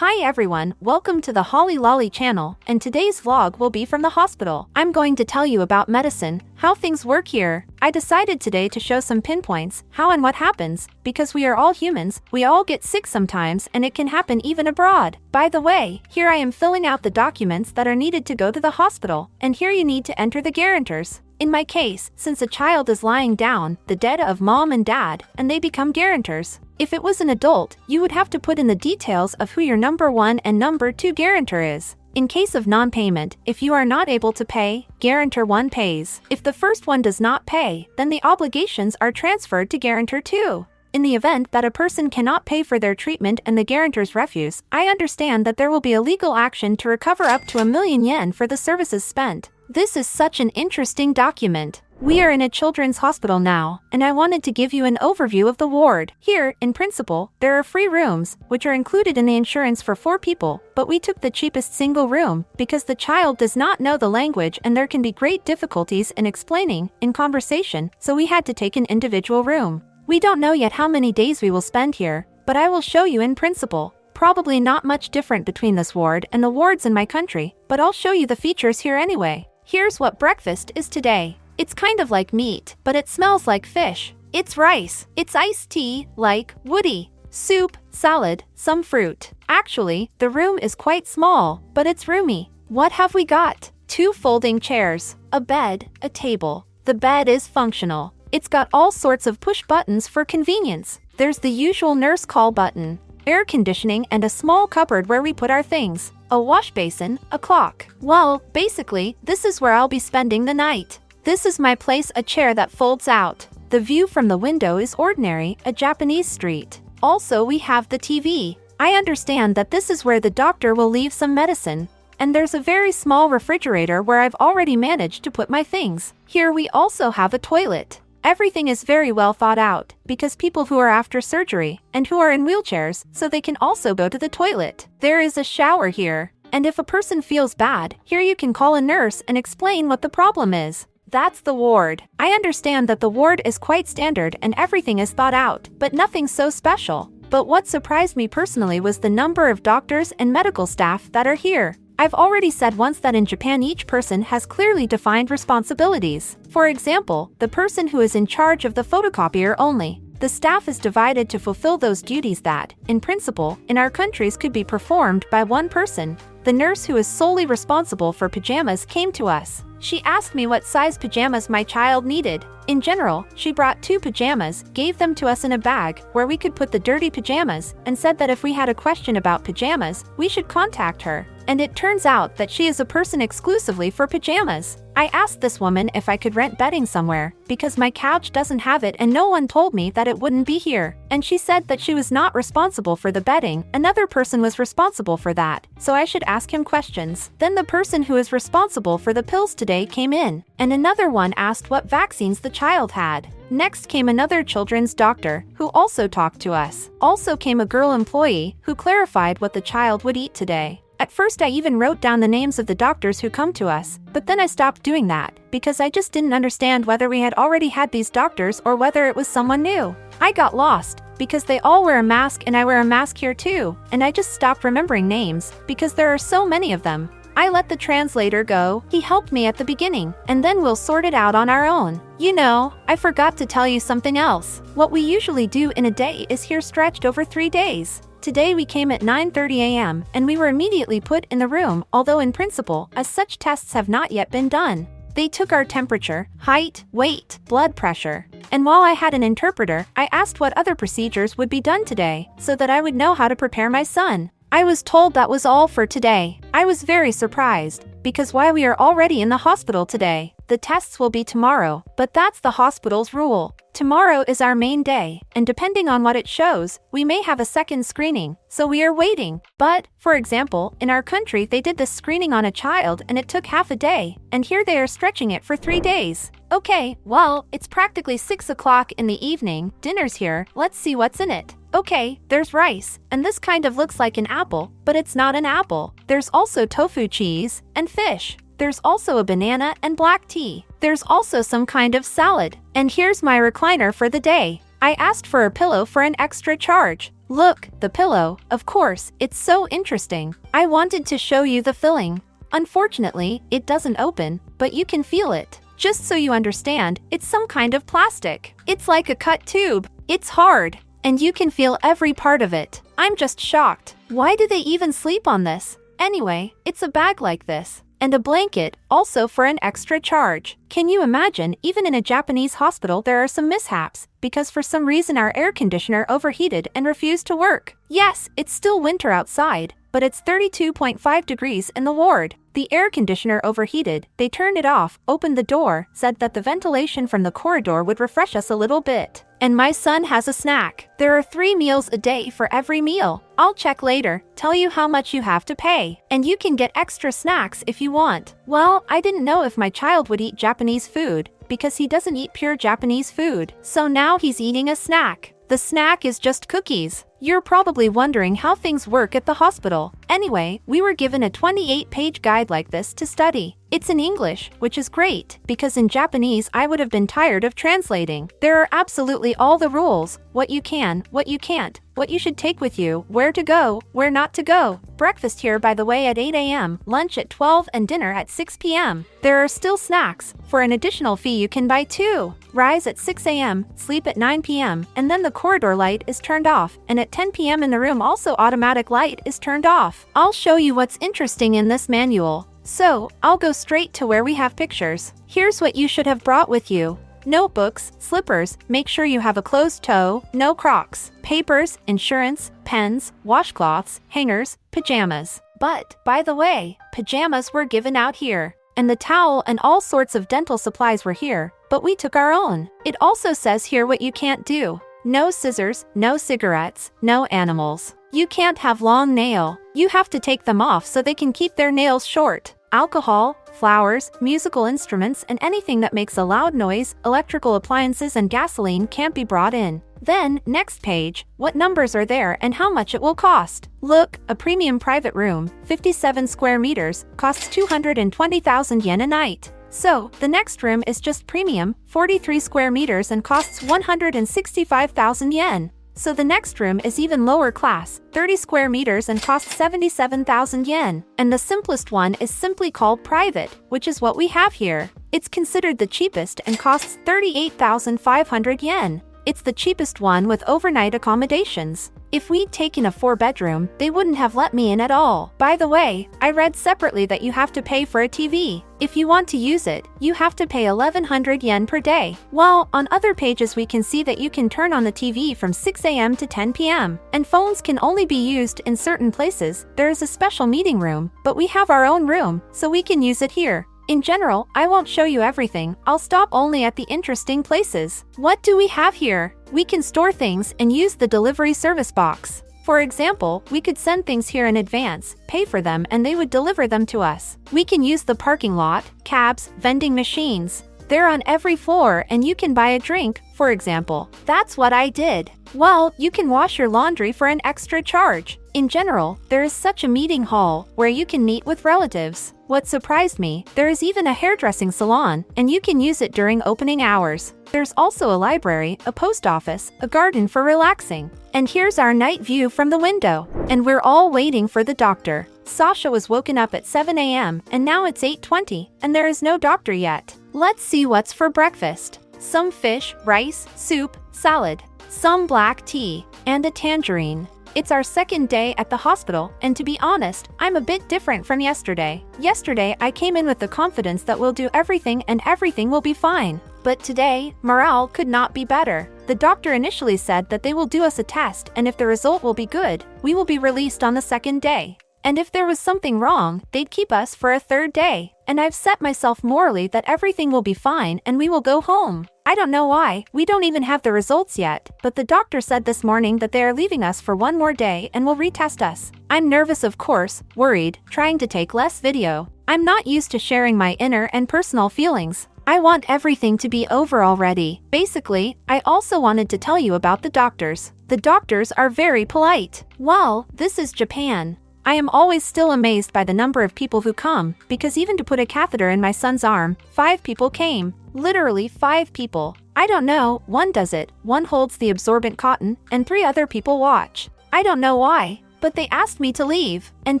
Hi everyone, welcome to the Holly Lolly channel, and today's vlog will be from the hospital. I'm going to tell you about medicine, how things work here. I decided today to show some pinpoints, how and what happens, because we are all humans, we all get sick sometimes and it can happen even abroad. By the way, here I am filling out the documents that are needed to go to the hospital, and here you need to enter the guarantors. In my case, since a child is lying down, the dead of mom and dad, and they become guarantors. If it was an adult, you would have to put in the details of who your number 1 and number 2 guarantor is. In case of non-payment, if you are not able to pay, guarantor 1 pays. If the first one does not pay, then the obligations are transferred to guarantor 2. In the event that a person cannot pay for their treatment and the guarantors refuse, I understand that there will be a legal action to recover up to 1,000,000 yen for the services spent. This is such an interesting document. We are in a children's hospital now, and I wanted to give you an overview of the ward. Here, in principle, there are free rooms, which are included in the insurance for 4 people, but we took the cheapest single room, because the child does not know the language and there can be great difficulties in explaining, in conversation, so we had to take an individual room. We don't know yet how many days we will spend here, but I will show you in principle. Probably not much different between this ward and the wards in my country, but I'll show you the features here anyway. Here's what breakfast is today. It's kind of like meat, but it smells like fish. It's rice. It's iced tea, like woody. Soup, salad, some fruit. Actually, the room is quite small, but it's roomy. What have we got? 2 folding chairs, a bed, a table. The bed is functional. It's got all sorts of push buttons for convenience. There's the usual nurse call button, air conditioning, and a small cupboard where we put our things. A wash basin, a clock. Well, basically, this is where I'll be spending the night. This is my place, a chair that folds out. The view from the window is ordinary, a Japanese street. Also, we have the TV. I understand that this is where the doctor will leave some medicine. And there's a very small refrigerator where I've already managed to put my things. Here we also have a toilet. Everything is very well thought out, because people who are after surgery, and who are in wheelchairs, so they can also go to the toilet. There is a shower here. And if a person feels bad, here you can call a nurse and explain what the problem is. That's the ward. I understand that the ward is quite standard and everything is thought out, but nothing so special. But what surprised me personally was the number of doctors and medical staff that are here. I've already said once that in Japan each person has clearly defined responsibilities. For example, the person who is in charge of the photocopier only. The staff is divided to fulfill those duties that, in principle, in our countries could be performed by one person. The nurse who is solely responsible for pajamas came to us. She asked me what size pajamas my child needed. In general, she brought 2 pajamas, gave them to us in a bag, where we could put the dirty pajamas, and said that if we had a question about pajamas, we should contact her. And it turns out that she is a person exclusively for pajamas. I asked this woman if I could rent bedding somewhere, because my couch doesn't have it and no one told me that it wouldn't be here. And she said that she was not responsible for the bedding, another person was responsible for that, so I should ask him questions. Then the person who is responsible for the pills today came in, and another one asked what vaccines the child had. Next came another children's doctor, who also talked to us. Also came a girl employee, who clarified what the child would eat today. At first I even wrote down the names of the doctors who come to us, but then I stopped doing that, because I just didn't understand whether we had already had these doctors or whether it was someone new. I got lost, because they all wear a mask and I wear a mask here too, and I just stopped remembering names, because there are so many of them. I let the translator go, he helped me at the beginning, and then we'll sort it out on our own. You know, I forgot to tell you something else. What we usually do in a day is here stretched over 3 days. Today we came at 9:30 a.m. and we were immediately put in the room, although in principle, as such tests have not yet been done. They took our temperature, height, weight, blood pressure. And while I had an interpreter, I asked what other procedures would be done today, so that I would know how to prepare my son. I was told that was all for today. I was very surprised, because why we are already in the hospital today. The tests will be tomorrow, but that's the hospital's rule. Tomorrow is our main day, and depending on what it shows, we may have a second screening, so we are waiting. But, for example, in our country they did this screening on a child and it took half a day, and here they are stretching it for 3 days. Okay, well, it's practically 6 o'clock in the evening, dinner's here, let's see what's in it. Okay, there's rice, and this kind of looks like an apple, but it's not an apple. There's also tofu cheese, and fish. There's also a banana and black tea. There's also some kind of salad. And here's my recliner for the day. I asked for a pillow for an extra charge. Look, the pillow, of course, it's so interesting. I wanted to show you the filling. Unfortunately, it doesn't open, but you can feel it. Just so you understand, it's some kind of plastic. It's like a cut tube. It's hard, and you can feel every part of it. I'm just shocked. Why do they even sleep on this? Anyway, it's a bag like this. And a blanket, also for an extra charge. Can you imagine, even in a Japanese hospital there are some mishaps, because for some reason our air conditioner overheated and refused to work. Yes, it's still winter outside, but it's 32.5 degrees in the ward. The air conditioner overheated, they turned it off, opened the door, said that the ventilation from the corridor would refresh us a little bit. And my son has a snack. There are 3 meals a day for every meal. I'll check later, tell you how much you have to pay. And you can get extra snacks if you want. Well, I didn't know if my child would eat Japanese food, because he doesn't eat pure Japanese food. So now he's eating a snack. The snack is just cookies. You're probably wondering how things work at the hospital. Anyway, we were given a 28-page guide like this to study. It's in English, which is great, because in Japanese I would have been tired of translating. There are absolutely all the rules, what you can, what you can't, what you should take with you, where to go, where not to go. Breakfast here, by the way, at 8 a.m., lunch at 12, and dinner at 6 p.m. There are still snacks. For an additional fee you can buy 2. Rise at 6 a.m., sleep at 9 p.m., and then the corridor light is turned off, and at 10 p.m. in the room also automatic light is turned off. I'll show you what's interesting in this manual. So, I'll go straight to where we have pictures. Here's what you should have brought with you. Notebooks, slippers, make sure you have a closed toe, no Crocs, papers, insurance, pens, washcloths, hangers, pajamas. But, by the way, pajamas were given out here. And the towel and all sorts of dental supplies were here, but we took our own. It also says here what you can't do. No scissors, no cigarettes, no animals. You can't have long nail. You have to take them off so they can keep their nails short. Alcohol, flowers, musical instruments, and anything that makes a loud noise, electrical appliances and gasoline can't be brought in. Then, next page, what numbers are there and how much it will cost. Look, a premium private room, 57 square meters, costs 220,000 yen a night. So, the next room is just premium, 43 square meters and costs 165,000 yen. So the next room is even lower class, 30 square meters and costs 77,000 yen. And the simplest one is simply called private, which is what we have here. It's considered the cheapest and costs 38,500 yen. It's the cheapest one with overnight accommodations. If we'd taken a 4-bedroom, they wouldn't have let me in at all. By the way, I read separately that you have to pay for a TV. If you want to use it, you have to pay 1,100 yen per day. While on other pages we can see that you can turn on the TV from 6 a.m. to 10 p.m. And phones can only be used in certain places. There is a special meeting room, but we have our own room, so we can use it here. In general, I won't show you everything. I'll stop only at the interesting places. What do we have here? We can store things and use the delivery service box. For example, we could send things here in advance, pay for them, and they would deliver them to us. We can use the parking lot, cabs, vending machines. They're on every floor and you can buy a drink, for example. That's what I did. Well, you can wash your laundry for an extra charge. In general, there is such a meeting hall where you can meet with relatives. What surprised me, there is even a hairdressing salon, and you can use it during opening hours. There's also a library, a post office, a garden for relaxing. And here's our night view from the window. And we're all waiting for the doctor. Sasha was woken up at 7 a.m. and now it's 8:20, and there is no doctor yet. Let's see what's for breakfast. Some fish, rice, soup, salad, some black tea, and a tangerine. It's our second day at the hospital, and to be honest, I'm a bit different from yesterday. Yesterday, I came in with the confidence that we'll do everything and everything will be fine. But today, morale could not be better. The doctor initially said that they will do us a test, and if the result will be good, we will be released on the second day. And if there was something wrong, they'd keep us for a third day. And I've set myself morally that everything will be fine and we will go home. I don't know why, we don't even have the results yet, but the doctor said this morning that they are leaving us for one more day and will retest us. I'm nervous, of course, worried, trying to take less video. I'm not used to sharing my inner and personal feelings. I want everything to be over already. Basically, I also wanted to tell you about the doctors. The doctors are very polite. Well, this is Japan. I am always still amazed by the number of people who come, because even to put a catheter in my son's arm, 5 people came. Literally 5 people. I don't know, one does it, one holds the absorbent cotton, and 3 other people watch. I don't know why, but they asked me to leave, and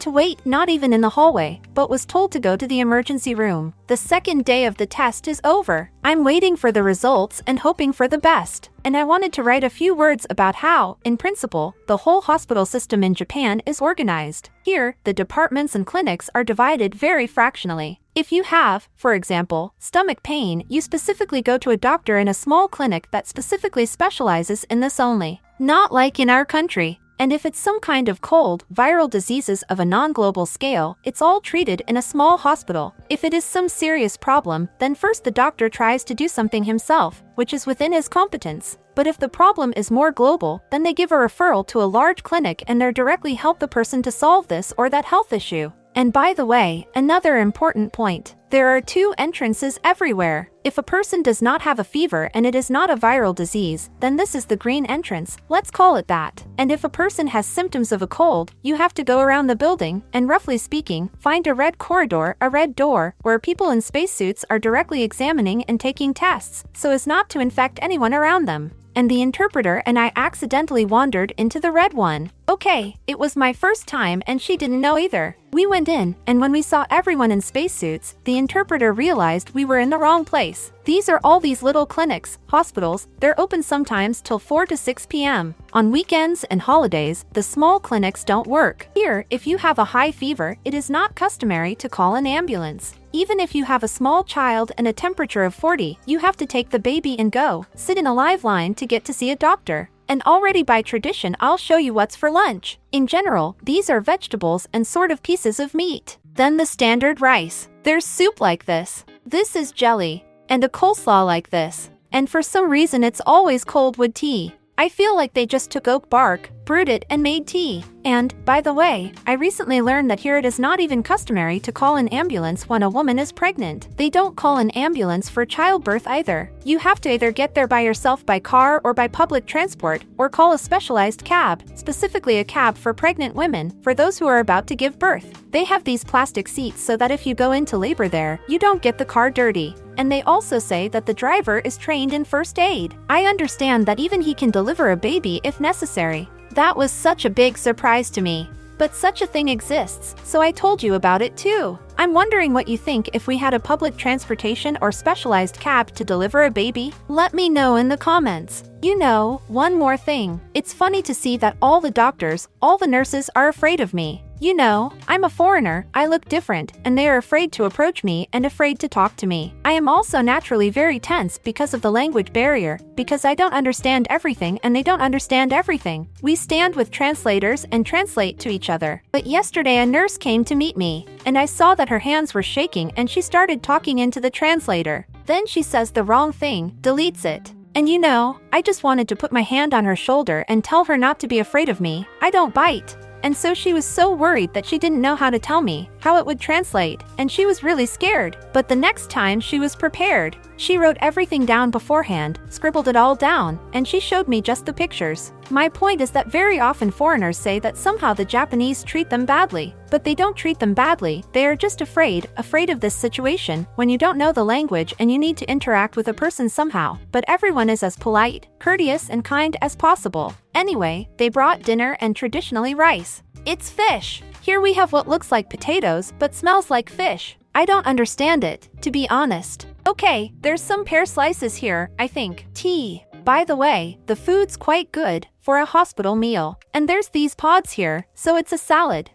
to wait not even in the hallway, but was told to go to the emergency room. The second day of the test is over. I'm waiting for the results and hoping for the best. And I wanted to write a few words about how, in principle, the whole hospital system in Japan is organized. Here, the departments and clinics are divided very fractionally. If you have, for example, stomach pain, you specifically go to a doctor in a small clinic that specifically specializes in this only. Not like in our country. And if it's some kind of cold, viral diseases of a non-global scale, it's all treated in a small hospital. If it is some serious problem, then first the doctor tries to do something himself, which is within his competence. But if the problem is more global, then they give a referral to a large clinic and they directly help the person to solve this or that health issue. And by the way, another important point. There are 2 entrances everywhere. If a person does not have a fever and it is not a viral disease, then this is the green entrance, let's call it that. And if a person has symptoms of a cold, you have to go around the building and, roughly speaking, find a red corridor, a red door, where people in spacesuits are directly examining and taking tests, so as not to infect anyone around them. And the interpreter and I accidentally wandered into the red one. Okay, it was my first time and she didn't know either. We went in, and when we saw everyone in spacesuits, the interpreter realized we were in the wrong place. These are all these little clinics, hospitals, they're open sometimes till 4 to 6 p.m. On weekends and holidays, the small clinics don't work. Here, if you have a high fever, it is not customary to call an ambulance. Even if you have a small child and a temperature of 40, you have to take the baby and go, sit in a live line to get to see a doctor. And already by tradition I'll show you what's for lunch. In general, these are vegetables and sort of pieces of meat. Then the standard rice. There's soup like this. This is jelly. And a coleslaw like this. And for some reason it's always cold wood tea. I feel like they just took oak bark, brewed it and made tea. And, by the way, I recently learned that here it is not even customary to call an ambulance when a woman is pregnant. They don't call an ambulance for childbirth either. You have to either get there by yourself by car or by public transport, or call a specialized cab, specifically a cab for pregnant women, for those who are about to give birth. They have these plastic seats so that if you go into labor there, you don't get the car dirty. And they also say that the driver is trained in first aid. I understand that even he can deliver a baby if necessary. That was such a big surprise to me. But such a thing exists, so I told you about it too. I'm wondering what you think if we had a public transportation or specialized cab to deliver a baby? Let me know in the comments. You know, one more thing. It's funny to see that all the doctors, all the nurses are afraid of me. You know, I'm a foreigner, I look different, and they are afraid to approach me and afraid to talk to me. I am also naturally very tense because of the language barrier, because I don't understand everything and they don't understand everything. We stand with translators and translate to each other. But yesterday a nurse came to meet me, and I saw that her hands were shaking and she started talking into the translator. Then she says the wrong thing, deletes it. And you know, I just wanted to put my hand on her shoulder and tell her not to be afraid of me. I don't bite. And so she was so worried that she didn't know how to tell me, how it would translate, and she was really scared. But the next time she was prepared. She wrote everything down beforehand, scribbled it all down, and she showed me just the pictures. My point is that very often foreigners say that somehow the Japanese treat them badly. But they don't treat them badly, they are just afraid of this situation, when you don't know the language and you need to interact with a person somehow. But everyone is as polite, courteous and kind as possible. Anyway, they brought dinner and traditionally rice. It's fish. Here we have what looks like potatoes but smells like fish. I don't understand it, to be honest. Okay, there's some pear slices here, I think. Tea. By the way, the food's quite good for a hospital meal. And there's these pods here, so it's a salad.